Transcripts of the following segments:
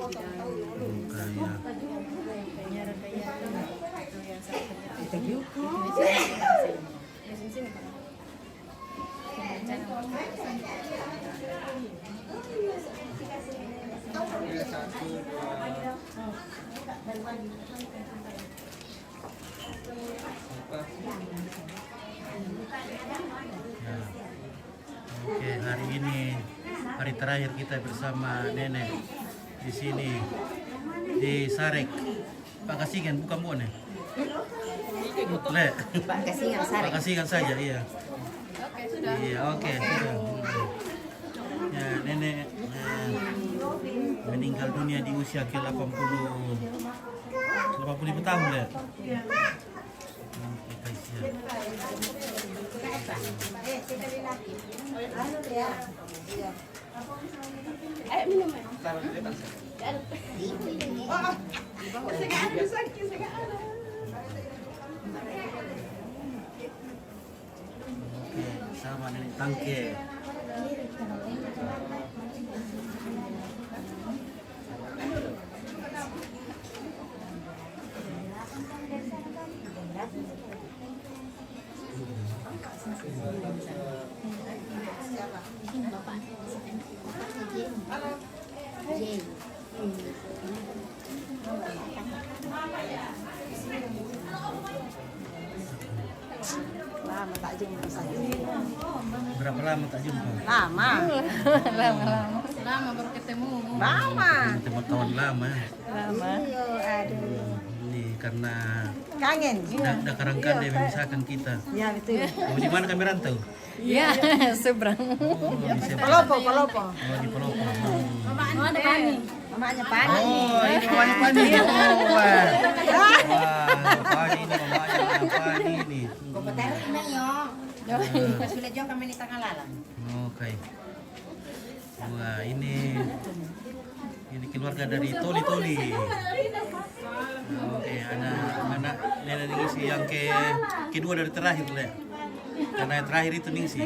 Oke, hari ini hari terakhir kita bersama nenek di sini di Sarek. Pak Kasingan bukan Bone. Le. Pak Kasingan Sarek. Pak Kasingan saja, iya. Oke, sudah. Iya, oke, sudah. Ya, nenek meninggal dunia di usia ke 85 tahun, Le. Kita isi. Ayo minum. Sama nenek Tangke. Lama tak jumpa saya. Berapa lama tak jumpa? Lama. Lama baru ketemu. Lama. Teman tahun lama. Lama. Aduh. Ini karena Kangen. ada kerangkan dia memisahkan kita. Ya betul. Oh, di mana kami rantau? Iya, seberang. Oh, di Seberang. Palopo, Palopo. Oh, di Palopo. Oh, ada Pani. Mamanya Pani. Oh, ini mamanya Pani. Oh, wah. Wah, Pani ini mamanya Pani ini. Komputer ini yo. Sudah jauh kami di tengah lalang. Oke. Wah, ini keluarga dari Toli. Oke, anak nenek Ningsi yang kedua dari terakhir, Le. Karena yang terakhir itu Ningsi.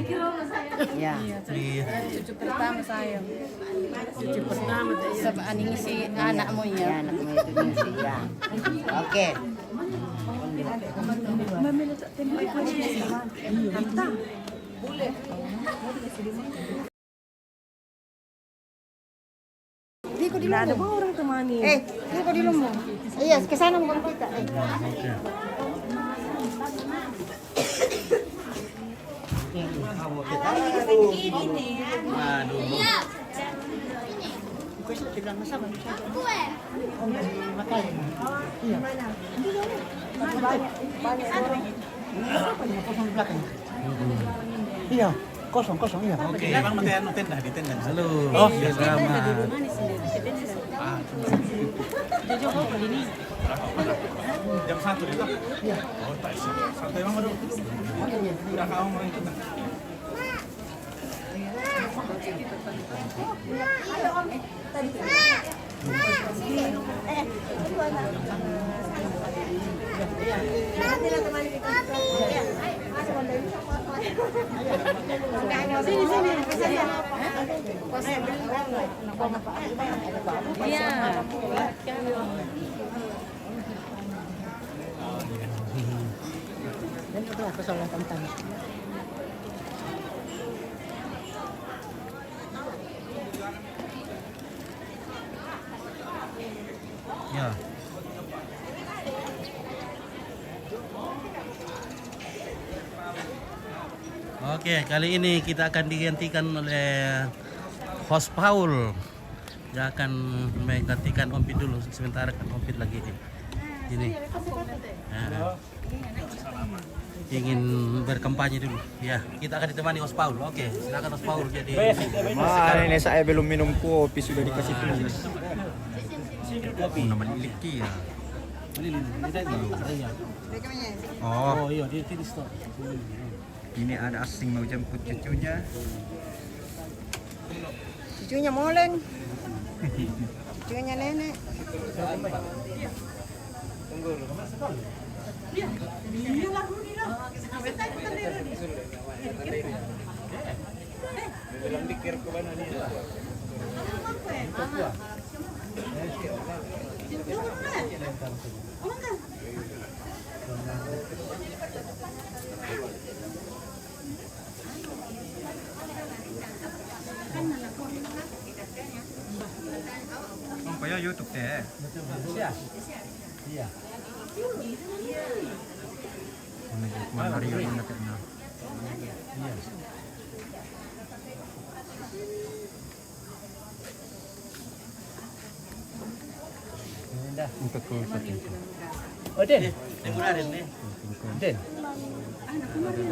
Ya. Iya. Cucu pertama saya. Cucu pertama sama aning si anakmu Ya, ya. anakmu itu Ningsi ya. Oke. Tidak ada orang temani. Ini kok di lumbung. Iya, ke sana bukan kita. Oke. Waduh. Iya, kosong iya. Oke. Memang pakai tenda di tenda. Halo. Oh, ya, selamat. Jam 1 itu. Iya. Oh, tak isi. Santai Mama dulu. Udah kamu mau ikut. Iya. Dan itu aku soal tentang. Ya. Oke, kali ini kita akan digantikan oleh host Paul. Dia akan menggantikan Ompit dulu sementara kan Ompit lagi ini. Nah, ingin berkampanye dulu. Ya, kita akan ditemani host Paul. Oke, silakan host Paul jadi. Ini saya belum minum kopi sudah dikasih tulis. Kopi. Namanya Liki ya. Oh, Oh, iya, dia di store. ini ada asing mau jemput cucunya. Cucunya Molen. Cucunya nenek. Kaya YouTube teh. Iya. Iya. Mana Mario mana kena. Iya. Untuk ke satu. Oh, Den. Temurarin nih. Den.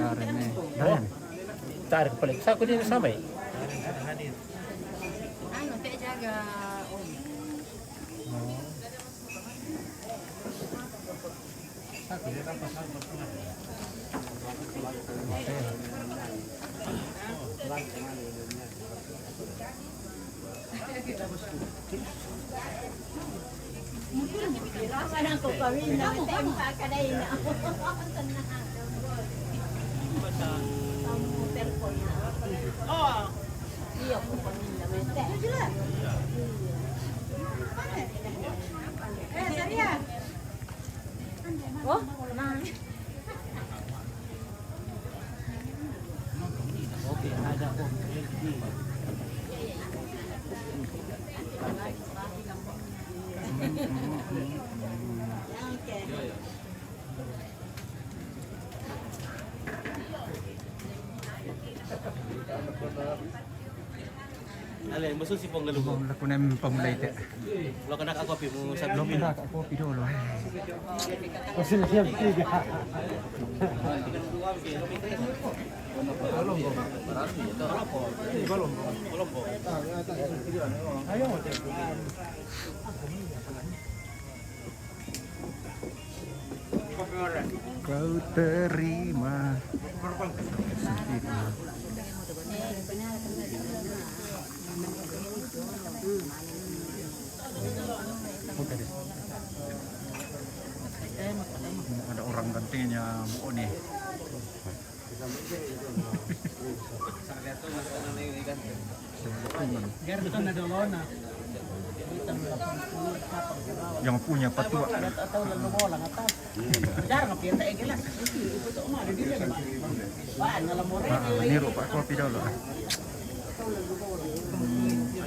Ada nih. Dan. Tarik balik. Sa ako din sama eh. Ano, te jaga. Sana ko kami na tempa kada ina. Oh. Iya ko kami na mente. Oh, nah. Oke, ada Om. Alin, musuh si Ponggalugo. Laku nem pemulai teh. Lo kena aku api mu sabi Belum min. dah kat kopi dulu. Kau terima. Ada orang gantinya mau nih. Yang punya patua. Niru Pak kopi dulu.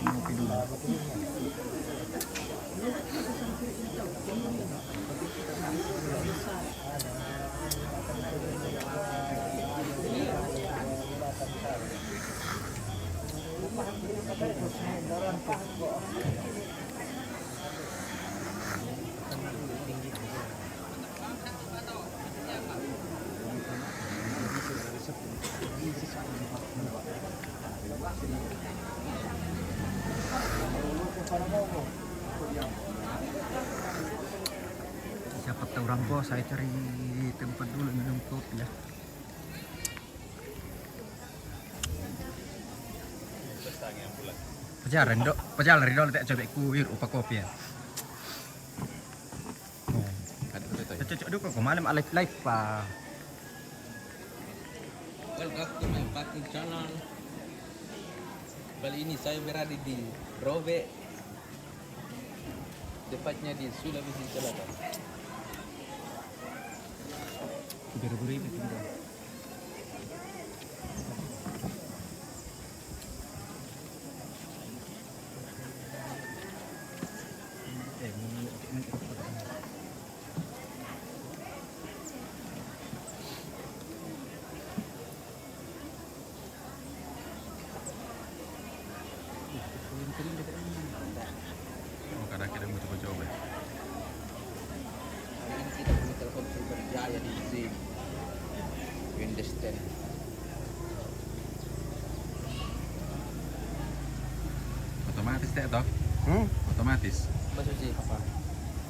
Kopi dulu. Siapa tahu orang bos, saya cari tempat dulu minum kopi ya. Pajaran dok, tak coba kuir upa kopi ya. Cocok dulu kok malam live pak. Welcome to my fucking channel. Kali ini saya berada di Robe, tepatnya di Sulawesi Selatan. Beri-beri itu. Kadang-kadang mau coba-coba. Hari ini kita punya telepon super jaya di Zim. You understand? Otomatis tak toh? Otomatis. Maksud sih apa?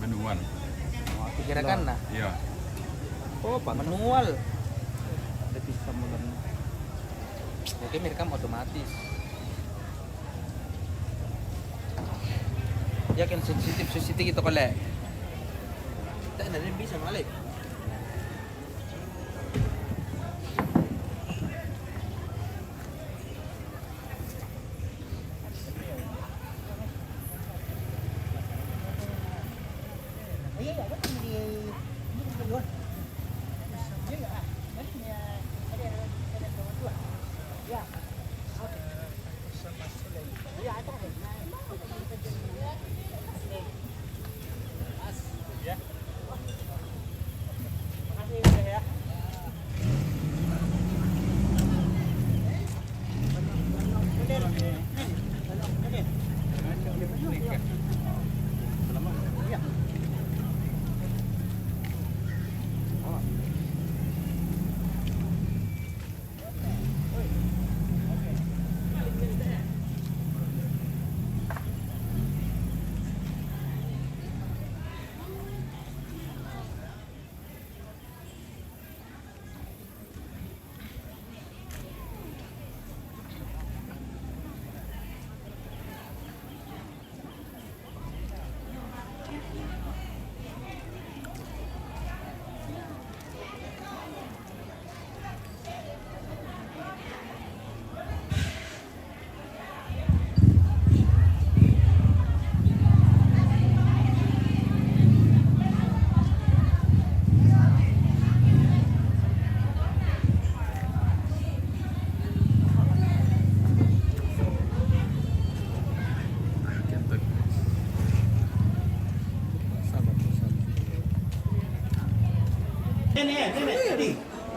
Manual. Oh, aku kira kan nah. Iya. Oh, manual. Ada bisa mulai. Oke, merekam otomatis. Ya kan sensitif gitu kali. Tak ada yang bisa malik.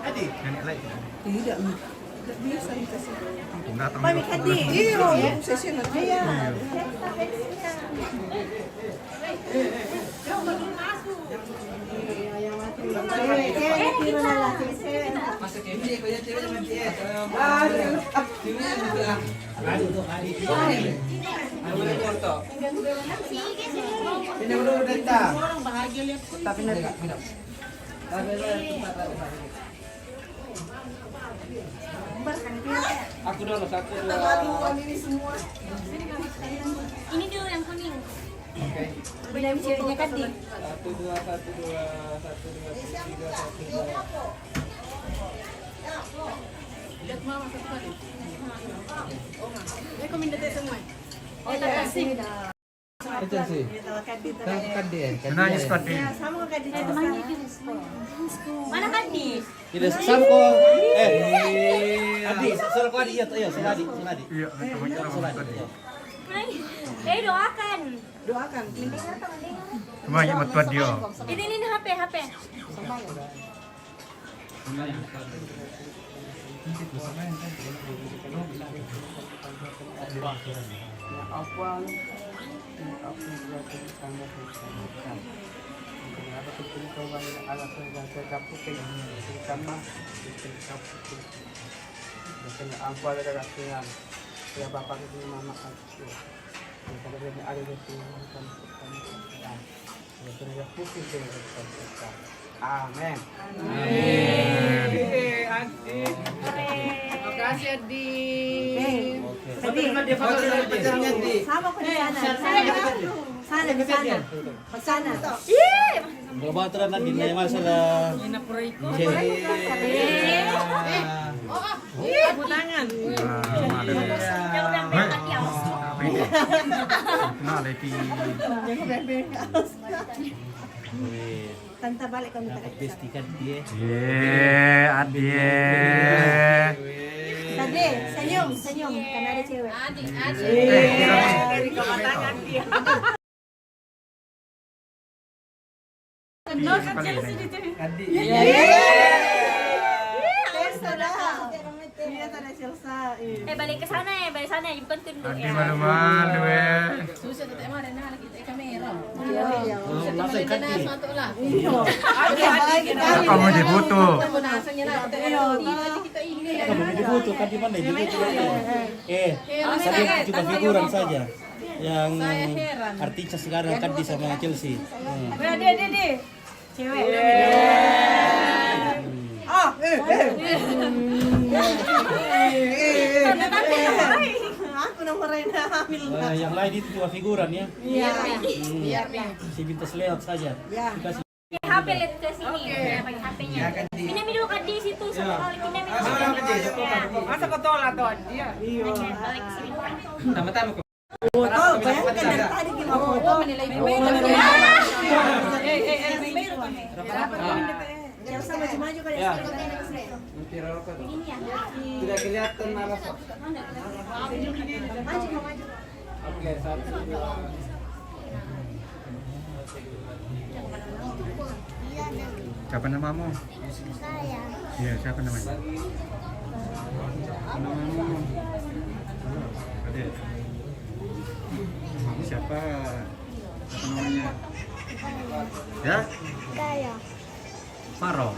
Adi. Nenek lagi. Tidak biasa dikasih. Datang Mami Kadi. Iya, sesi nanti. Iya. Aku dulu satu dua. Ini dulu yang kuning. Oke. Beda ceweknya kan di. Satu dua tiga satu dua. Lihat mama satu kali. Kau minta teh semua. Oh, kasih. Itu sih. Kan dia. Senangnya sekali. Sama Kadi. Temannya itu. Mana kan di? Tidak samko. Adi, suruh kau Adi, iya, suruh Adi. Iya, teman-teman tadi. Doakan. Doakan. Semuanya matuan dia. Ini HP. Amin. Makasih Adi. Sama ko di sana. Sana. Babaturan na din na masalah. Inapuray ko. Abu tangan. Nah, lagi. Tanta balik kami tadi. Pastikan dia. Adie. Tadi, senyum. Karena ada cewek. Adik. Tangan dia. Kenal kan jelas di TV. Balik ke sana ya, balik sana. Bukan tunduk Adie ya. malu-malu Susah tetap mana nak kita kamera. Iya. Susah kita mana satu lah. Kamu di foto. Punasannya lah. Kita ini. Kamu dibutuh kan di mana? Saya cuma figuran saja. Yang artis sekarang kan di sama Chelsea. Dede. Cewek. Aku nomor Rena hamil. Yang lain itu cuma figuran ya. Biar Si pintas lewat saja. Dikasih HP lihat ke sini. Ya, pakai HP-nya. Pinjam dulu kan di situ sama kali pinjam dulu. Masa kau tolak tuh dia. Balik ke sini. Tama-tama ko. Bayangkan dari tadi gimana foto. Jangan sama maju kan ya. Ini ya. Tidak kelihatan arah. Maju maju. Oke, 1, 2. Siapa namamu? Saya. Iya, siapa namanya? Namamu? Ada. Siapa? Siapa namanya? Ya? Saya. Faro.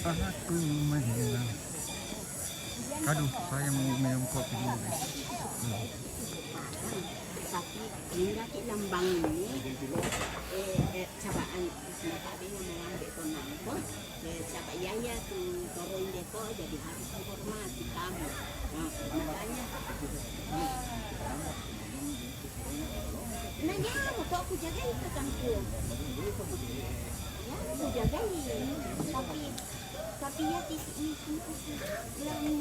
Aku menghilang. Aduh, saya mau minum kopi dulu guys. Tapi yung dati lambang ini, cabaan sabi nga mga detonan ko, sabay yaya kung turuin dito, jadi harus menghormati kamu. Makanya, nanya mo kok aku jagain ke kampung. Ya, aku jagain. Tapi ya di sini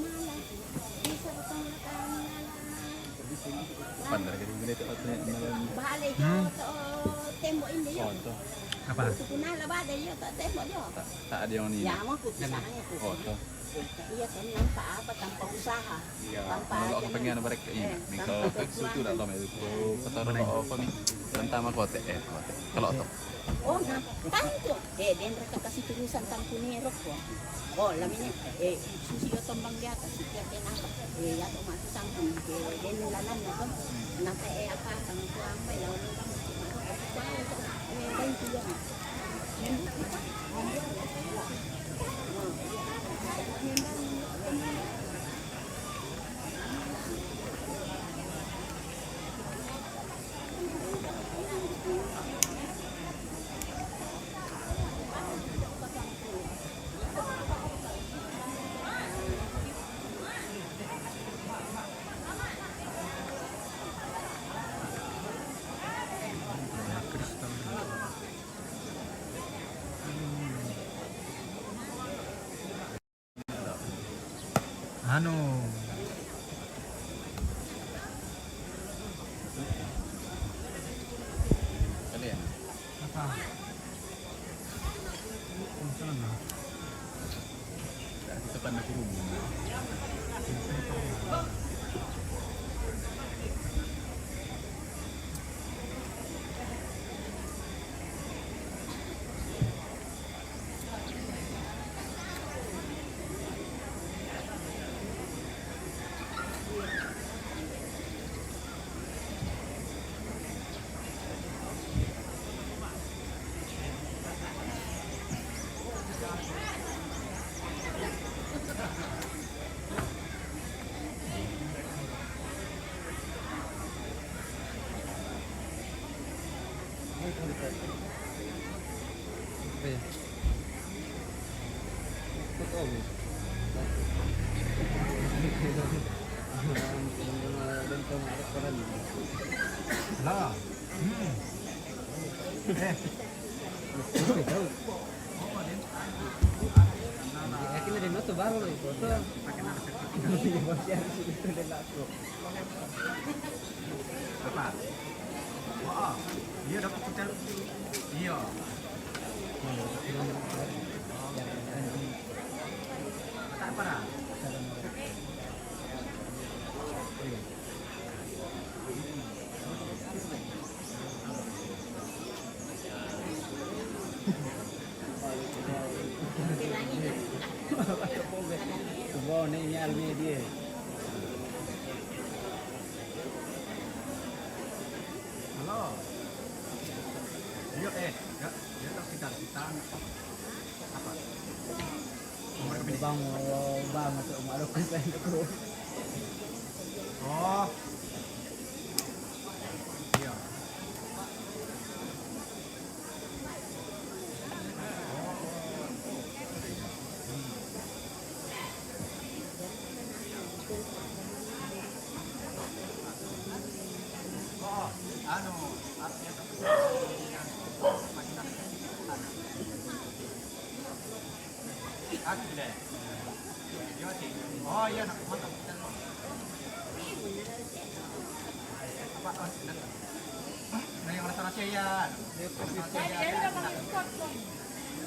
malah bisa betul Pandar ka rin ganito at Bale yo tembok ini yo. Foto. Apa? Kunala ba dali yo tembok yo. Tak ada yang ni. Ya mo ku sananya ku. Foto. Iya kan nampak apa tanpa usaha. Iya. Tanpa Kalau aku pengen mereka ini. Kalau suatu dah lama itu. Kata apa ni? Pertama kote kote. Kalau tu. Oh, nah, tanto. Den mereka kasih tulisan tanpa nerok ko. Oh, lamini susi yo tombang dia kasih dia kenapa. Ya to masih tangkung ke den lalan na ko. Napa apa tang ko ampai lawan lang. Dan juga. Ano? Kalian. Apa? Kung saan na? Kita pandai kurung. Lah. Yakin ada noto baru loh foto. Apa? Wah, dia dapat hotel. Iya. Tak apa dah. Wow, ini almi dia. Halo. Iya ya, dia tak kita apa? Nomor kepilih. Bang untuk malu kan aku. Oh. Iya. Oh, anu, artinya aku deh. Oh iya, mantap. Apa? Nah, yang restorasi ya.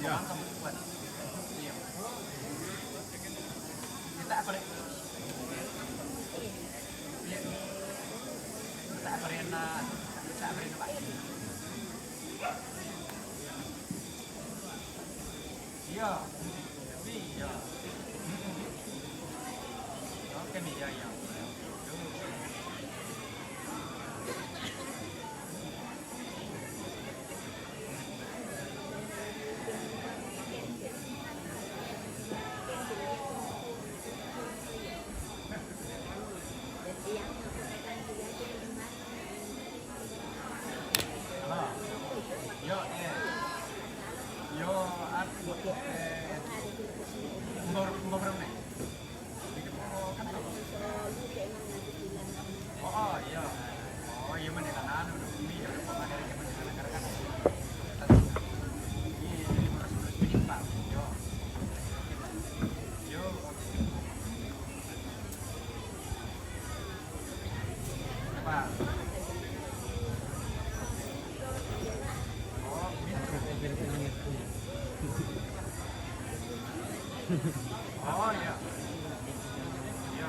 Ya, kamu buat. Iya. Kita apa deh? Iya. Kita apa deh? Kita apa deh, Pak? Iya. Iya. Oke nih, ya. Oh iya. Iya.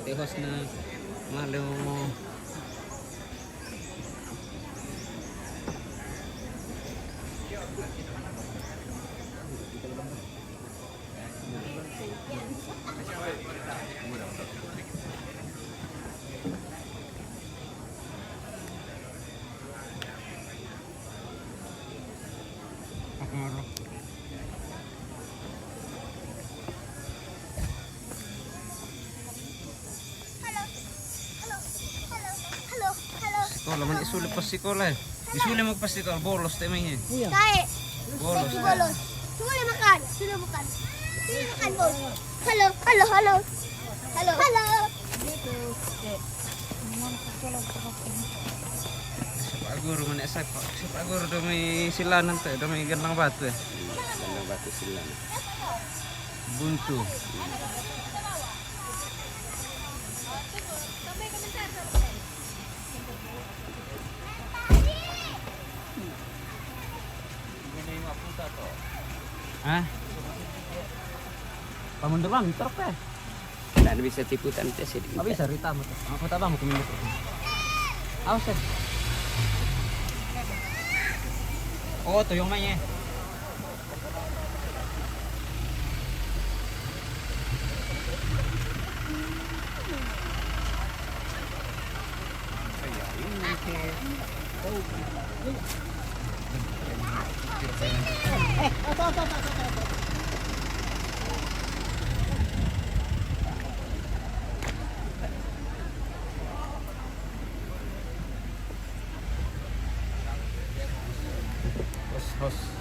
Tehos na malu laman isulit pas sekolah. Isulit mo pas sekolah bolos tayo may. Kae. Bolos. Bolos. Sulit makan. Sulit makan. Sulit makan bos. Halo, halo, halo. Halo. Halo. Pak guru mana saya Pak. Pak guru do may silanan tayo, do may gandang batu. Gandang batu silang. Buntu. Hah? Pamundur bang, truk ya? Tidak bisa tiputan tes ini. Apa bisa Rita mo? Ako tabang mo kuminit. Awas eh. Oh, to yung may Hos.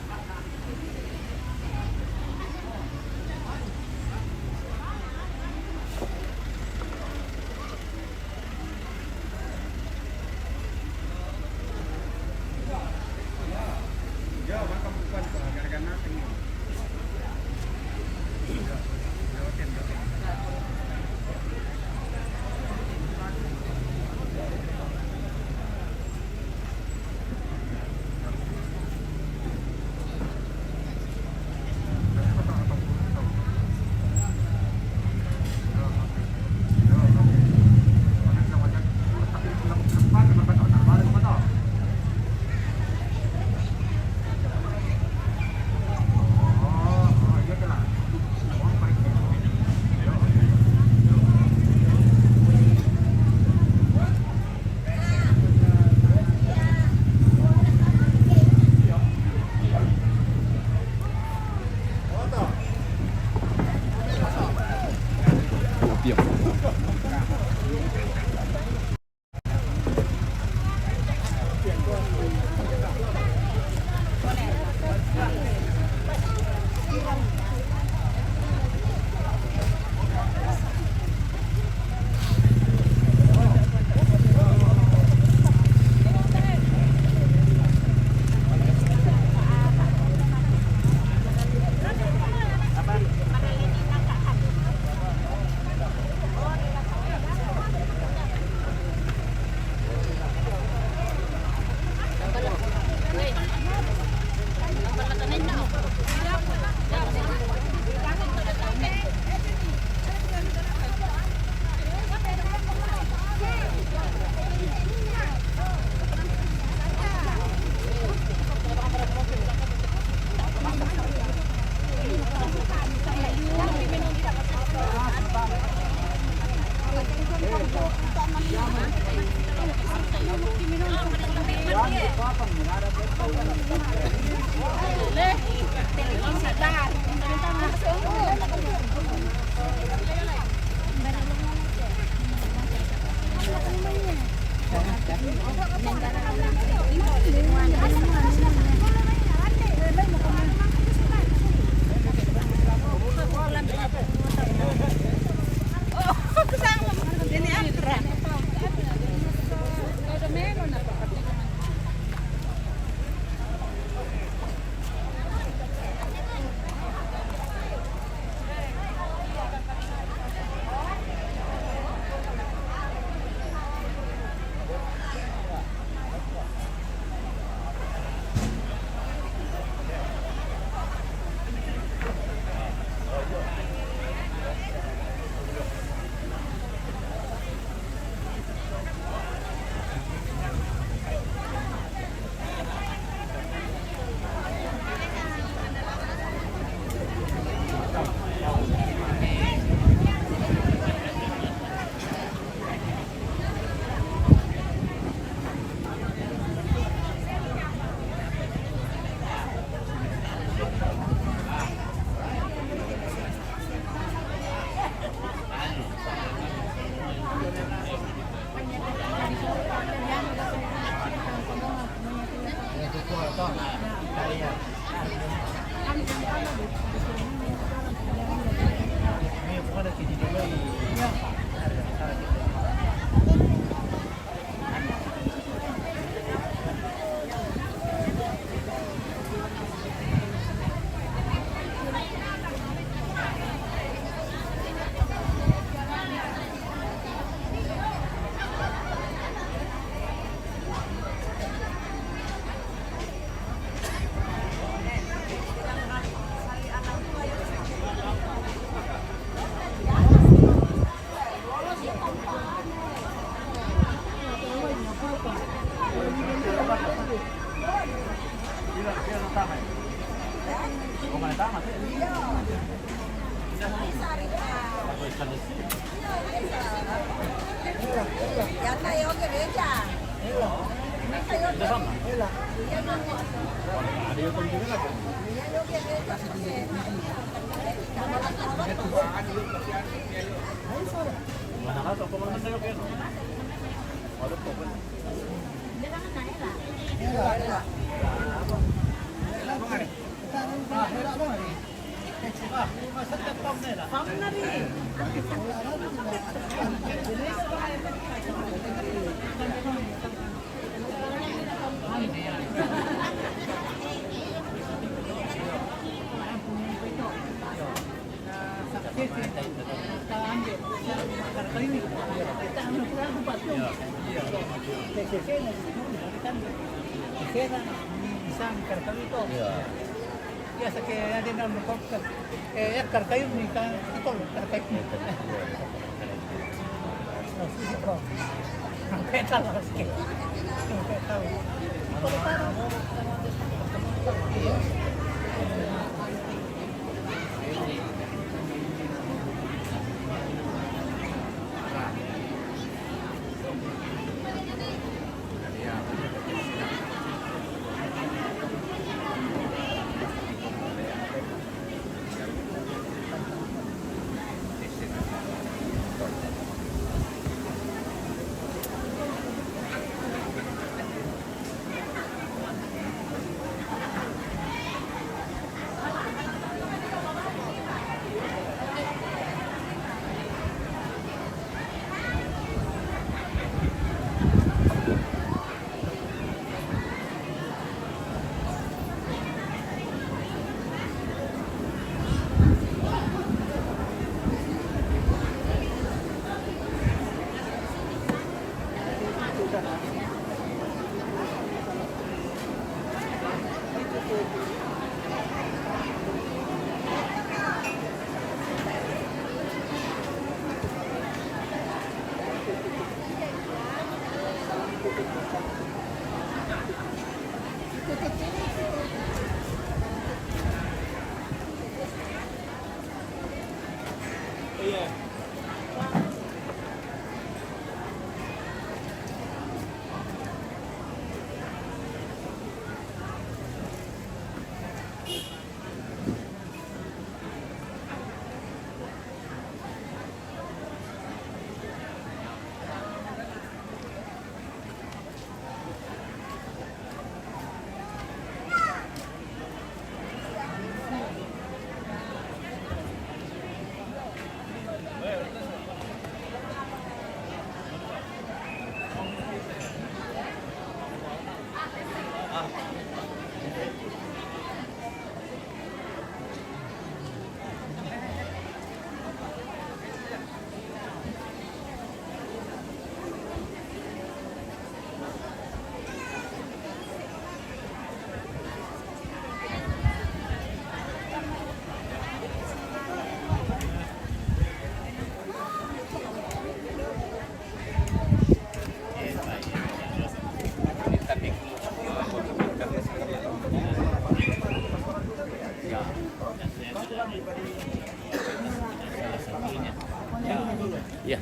Iya.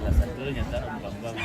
Salah satunya tak Bambang.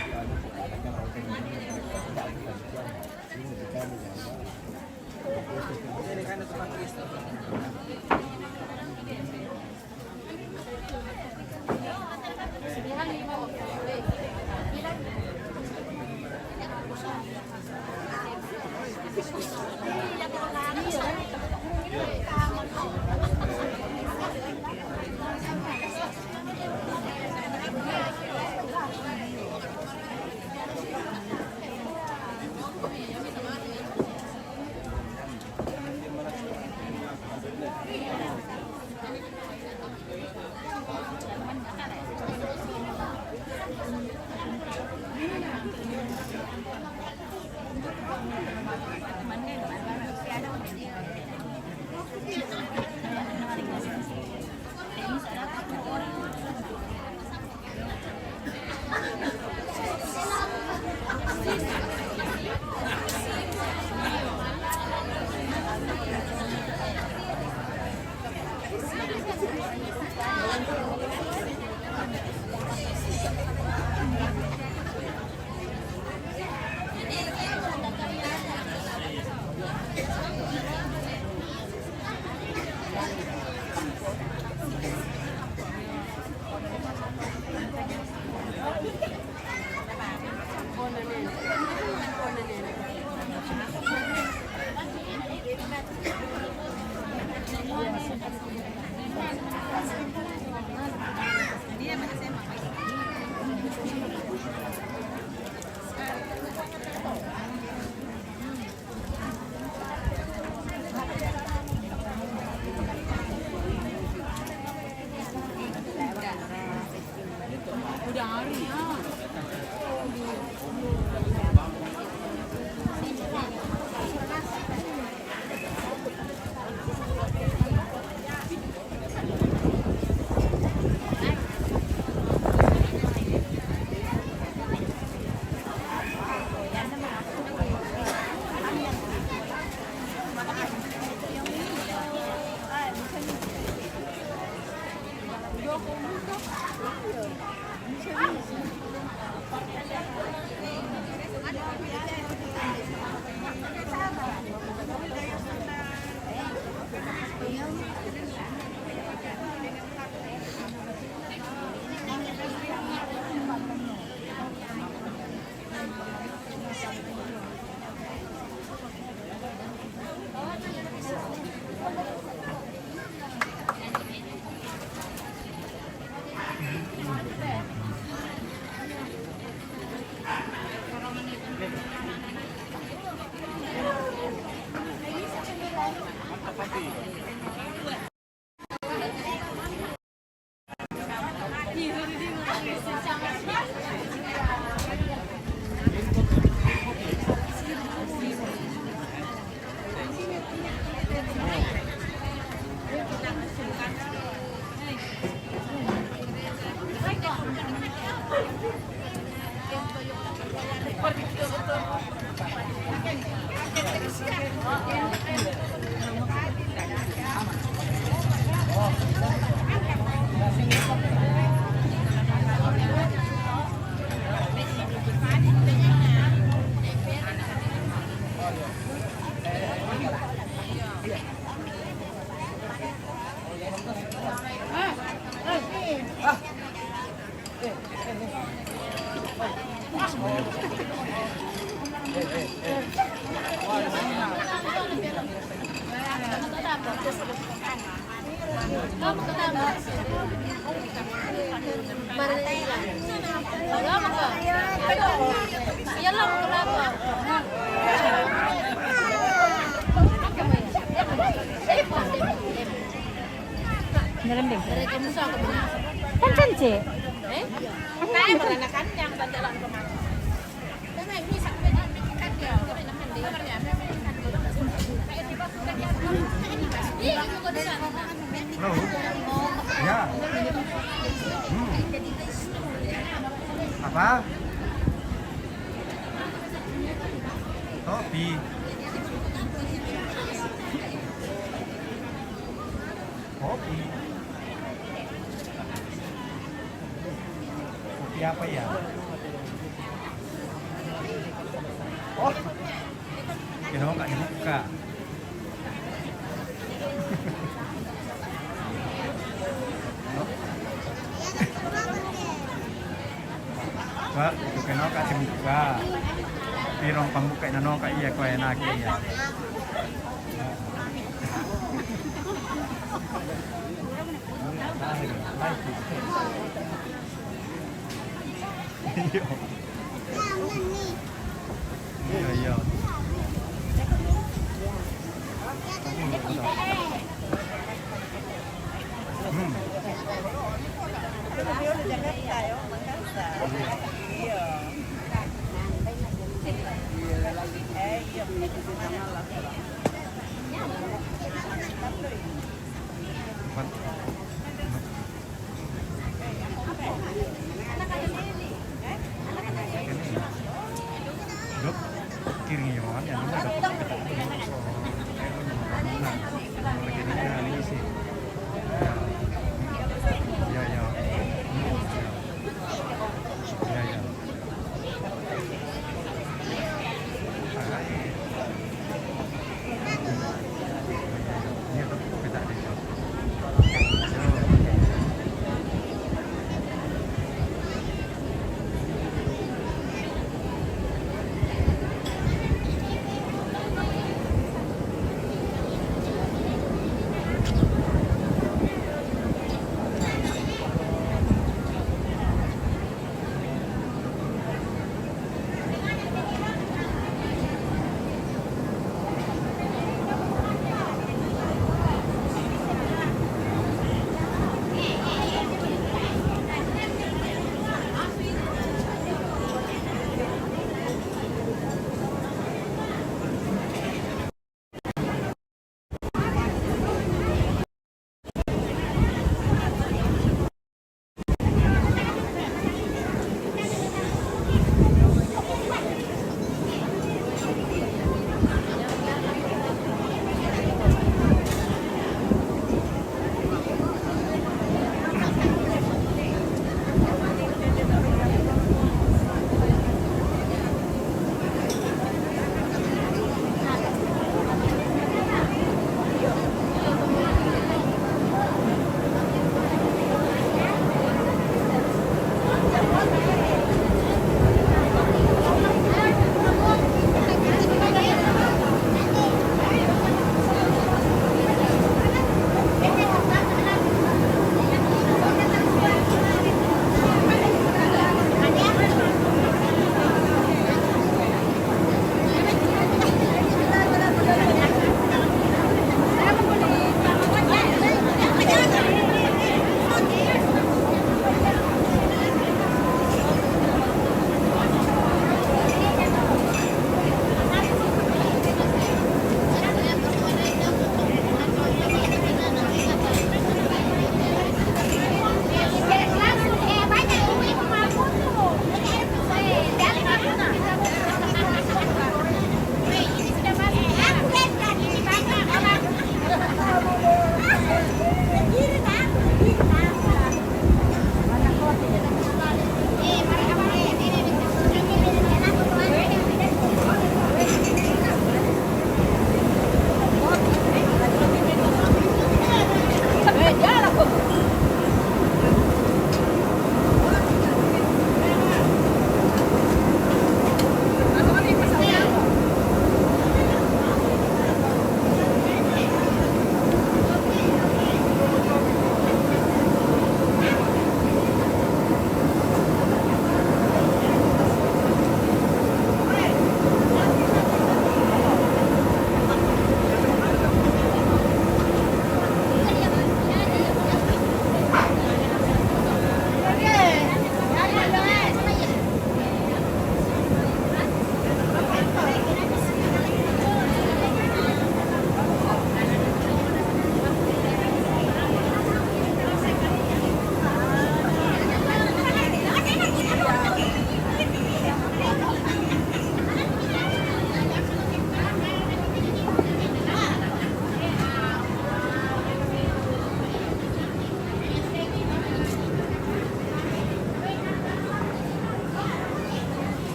Halo. Ya. Apa? Topi. Kopi. Kopi apa ya? Oh. Kenapa nggak dibuka? Pak, itu kenapa kak dibuka? Pirong pembuka nano kak iya kau enak ya. Iya iya. Dok, kiri yang mana? Yang mana? Dok? Lagi ini sih. Ya, ya. Ya, ya. Ini dok, kita ada dok.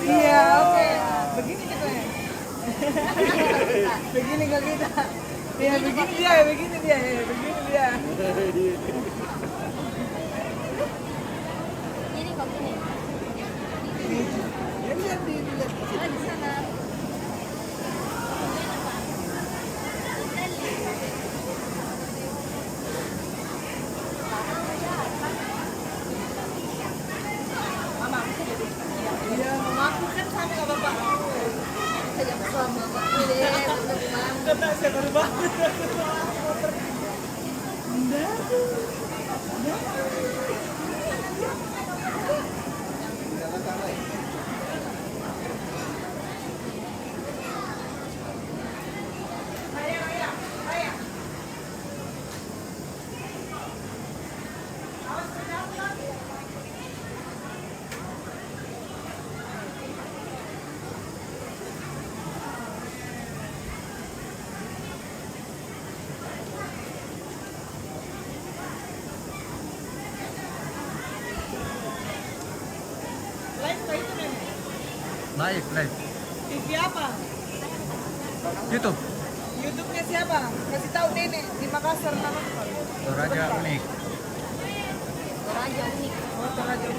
Iya, oke. Begini kita ya. Begini kok kita. Ya begini dia, ya begini dia, ya begini dia. Ini kok gini. Ya lihat di sana. Kena saya berubah. Live. TV apa? YouTube. YouTube-nya siapa? Kasih tahu Nenek di Makassar nama. Toraja Unik. Toraja unik. Oh, Toraja.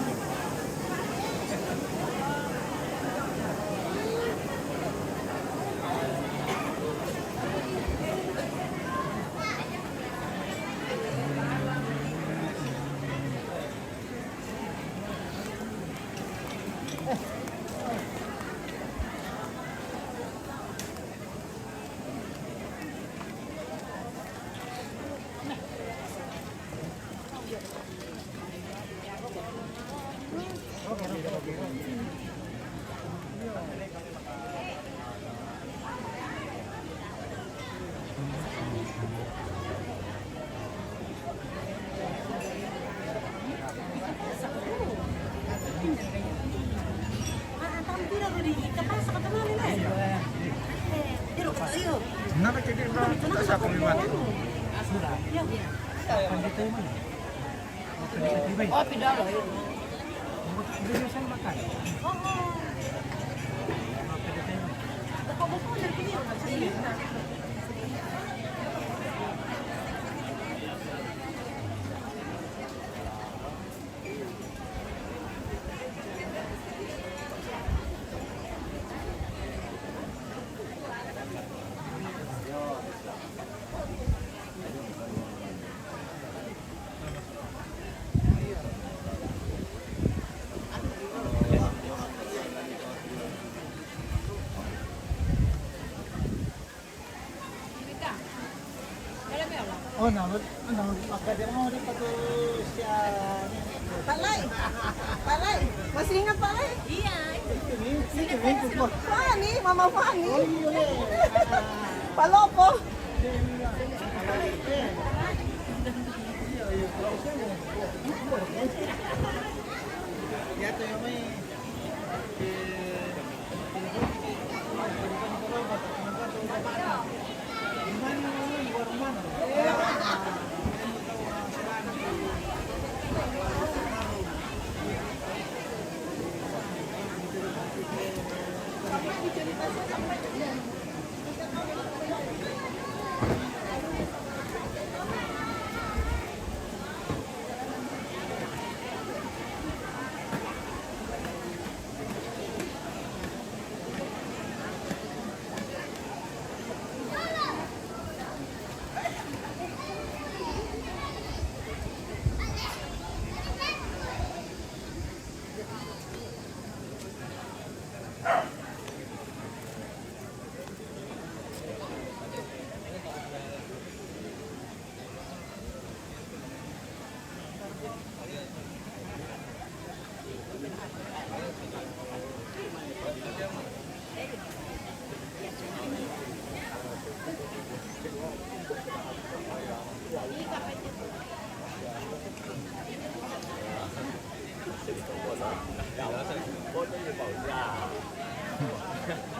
Kenapa jadi tak siapa lewat? Oh, pindah loh. Oh, magkada mo rin pa to siya. Palay. Masih ingat Palay? Iya. Fani, Mama Fani. Palopo. Ya to yung may Dạ,